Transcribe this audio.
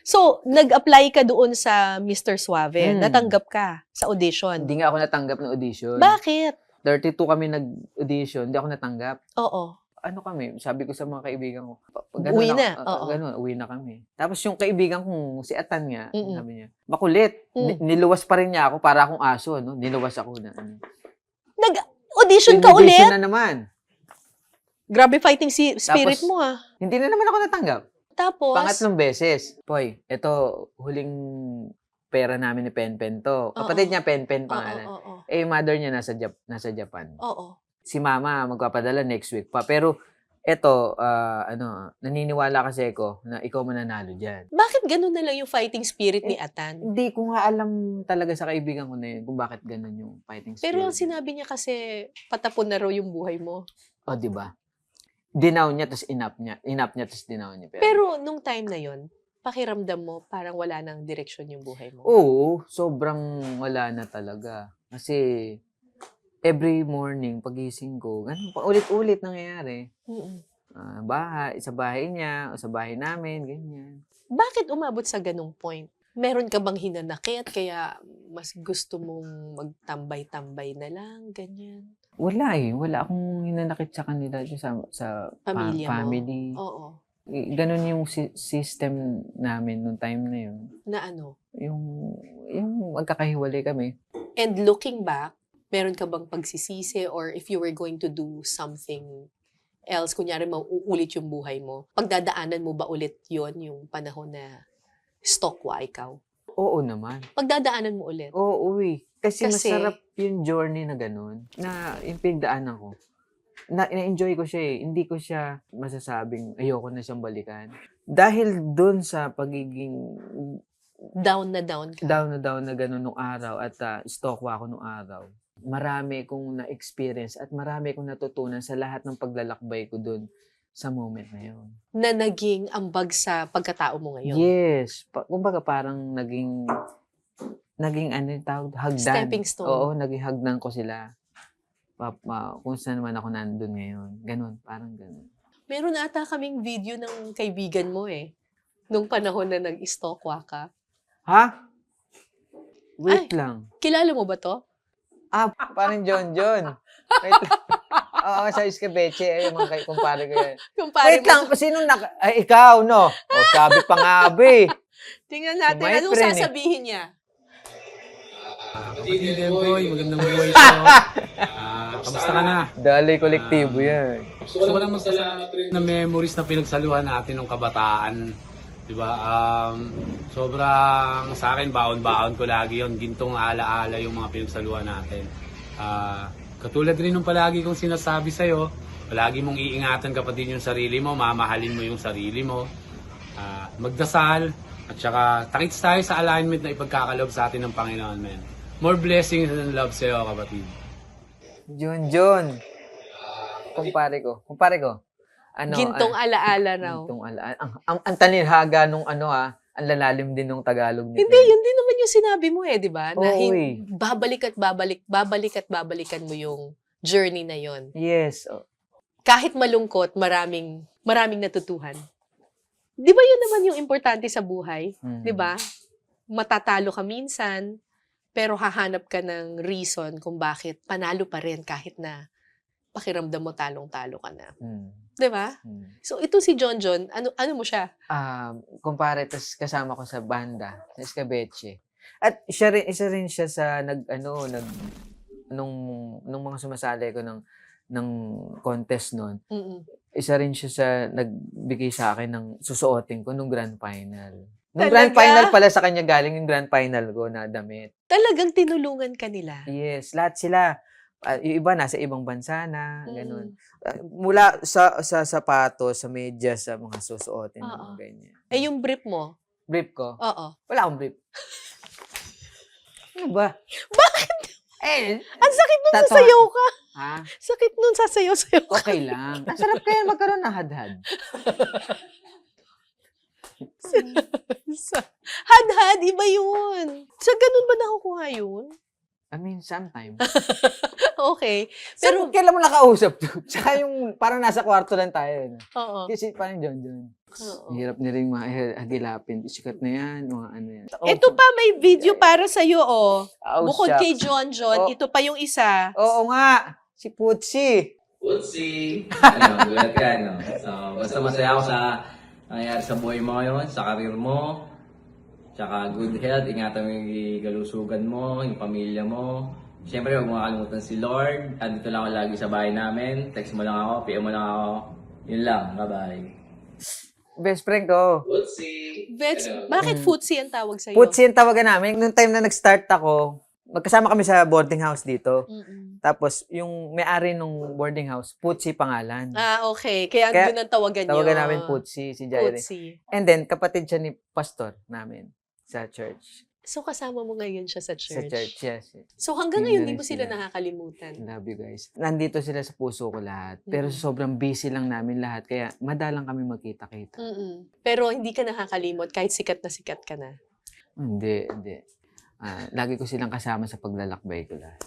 So, nag-apply ka doon sa Mr. Suave. Natanggap ka sa audition. Hindi nga ako natanggap ng audition. Bakit? 32 kami nag-audition, hindi ako natanggap. Oo. Ano kami, sabi ko sa mga kaibigan ko, Uwi na. Oo. Ganun, uwi na kami. Tapos yung kaibigan kong si Atan nga, Mm-mm. sabi niya, makulit. Niluwas pa rin niya ako para akong aso, no? Niluwas ako na. Nag-audition ka Invitation ulit? na naman. Grabe fighting spirit Tapos, mo, ah. Hindi na naman ako natanggap. Tapos, Pangatlong beses. Poy, ito, huling pera namin ni Penpen to. Kapatid niya, Penpen pangalan. Oo. Eh, yung mother niya nasa Japan. Oo. Si mama magpapadala next week pa. Pero, eto, naniniwala kasi ako na ikaw mananalo dyan. Bakit ganun na lang yung fighting spirit ni Atan? Hindi ko nga alam talaga sa kaibigan ko na yun kung bakit ganun yung fighting spirit. Pero ang sinabi niya kasi, patapon na raw yung buhay mo. O, di ba? Dinaw niya, tapos inap niya. Inap niya, tapos dinaw niya. Pero nung time na yon, pakiramdam mo, parang wala nang direksyon yung buhay mo. Oo, sobrang wala na talaga. Kasi, every morning, pagising ko, ganun, ulit-ulit nangyayari. Mm-mm. Sa bahay niya, o sa bahay namin, ganyan. Bakit umabot sa ganung point? Meron ka bang hinanakit kaya mas gusto mong magtambay-tambay na lang, ganyan? Wala eh. Wala akong hinanakit sa kanila sa Pamilya mo? family. Oo. Ganon yung system namin nung time na yun. Na ano? Yung magkakahiwalay kami. And looking back, meron ka bang pagsisisi or if you were going to do something else, kunyari mauulit yung buhay mo, pagdadaanan mo ba ulit yon yung panahon na stalkwa ikaw? Oo naman. Pagdadaanan mo ulit? Oo, Kasi masarap Kasi yung journey na ganun. Na yung pinagdaanan ko. Na-enjoy ko siya eh. Hindi ko siya masasabing ayoko na siyang balikan. Dahil dun sa pagiging down na down ka. down na ganun nung araw at stalkwa ako nung araw. Marami kong na-experience at marami kong natutunan sa lahat ng paglalakbay ko dun sa moment na yun. Na naging ambag sa pagkatao mo ngayon. Yes. Kumbaga parang naging ano yung tawag? Hagdan. Stepping stone. Oo, naging hagdan ko sila. Kung saan naman ako nandun ngayon. Ganun, parang ganun. Meron ata kaming video ng kaibigan mo eh. Nung panahon na nag-stalkwa ka. Ha? Wait lang. Kilala mo ba to? Parang John. Wait lang. Oo, sa Escabeche. Ay, mga kumpare ko yan. Wait lang, sinong ay, ikaw, no? O, sabi pa nga, be. Tingnan natin, my anong friend, sasabihin niya? Kapatid Boy, magandang buhay sa'yo. Kamusta ka na? Dali kolektibo yan. Sobrang masaya na memories na pinagsaluhan natin ng kabataan. Diba? Sobrang sa akin, baon-baon ko lagi yun. Gintong alaala yung mga pinagsaluhan natin. Katulad rin ng palagi kong sinasabi sa'yo, palagi mong iingatan kapatid yung sarili mo, mamahalin mo yung sarili mo. Magdasal, at saka takits tayo sa alignment na ipagkakalob sa atin ng Panginoon, men. More blessings and love sa'yo, kapatid. John. Kumpare ko. Ano, Gintong alaala raw. Gintong alaala. Ang talinhaga nung ang lalalim din nung Tagalog nito. Hindi, yun din naman yung sinabi mo eh, di ba? Na Oo, babalik at babalikan mo yung journey na yon. Yes. Kahit malungkot, maraming natutuhan. Di ba yun naman yung importante sa buhay? Di ba? Matatalo ka minsan, pero hahanap ka ng reason kung bakit panalo pa rin kahit na pakiramdam mo talong-talo ka na. Di ba? So, ito si John, ano mo siya? Kumpare, tas kasama ko sa banda, sa Escabeche. At isa rin siya sa nung mga sumasali ko ng contest noon. Isa rin siya sa nagbigay sa akin ng susuotin ko nung grand final. Nung grand final pala sa kanya galing yung grand final ko na damit. Talagang tinulungan ka nila? Yes, lahat sila. Yung iba nasa ibang bansa na, ganun. Mula sa sapatos, sa medyas, sa mga susuotin, mga ganyan. Eh, yung brief mo? Brief ko? Oo. Wala akong brief. Ano ba? Bakit? Ang sakit nun Tatawa. sasayaw ka. Ha? Sakit nun sasayaw-sayaw ka. Okay lang. Ang sarap kaya magkaroon ng hadhad. Hadhad, iba yun. Sa ganun ba nakukuha yun? I mean, sometimes. Okay. Pero Pero, kailan mo nakausap to? Tsaka yung parang nasa kwarto lang tayo. oo. Kasi parang John. Oo. Hirap na rin mahagilapin. Sikat na yan, mga ano yan. Ito pa, may video para sa'yo, oh. Oh, Bukod shucks. kay John, Oh. ito pa yung isa. Oo nga, si Putsi. Whoopsie! Ano, gulat ka, no? So, basta masaya ako sa nangyayari sa buhay mo ngayon, sa karir mo. Tsaka good health, ingatan mo yung galusugan mo, yung pamilya mo. Siyempre, huwag mo makalimutan si Lord. Andito lang ako lagi sa bahay namin. Text mo lang ako, PM mo lang ako. Yun lang, bye-bye. Best friend ko. Whoopsie! Vets, bakit Footsie ang tawag sa'yo? Putsi ang tawagan namin. Nung time na nag-start ako, magkasama kami sa boarding house dito. Mm-mm. Tapos, yung may-ari nung boarding house, Putsi pangalan. Ah, okay. Kaya Kaya, yun ang tawagan niyo. Tawagan namin Putsi, si Jairi. Footsie. And then, kapatid siya ni pastor namin sa church. So, kasama mo ngayon siya sa church? Sa church, yes. So, hanggang Yun ngayon, na di rin mo sila sila. nakakalimutan? Love you guys. Nandito sila sa puso ko lahat. Pero sobrang busy lang namin lahat. Kaya madalang kami magkita-kita. Mm-mm. Pero hindi ka nakakalimot kahit sikat na sikat ka na. Hindi. Lagi ko silang kasama sa paglalakbay ko lahat.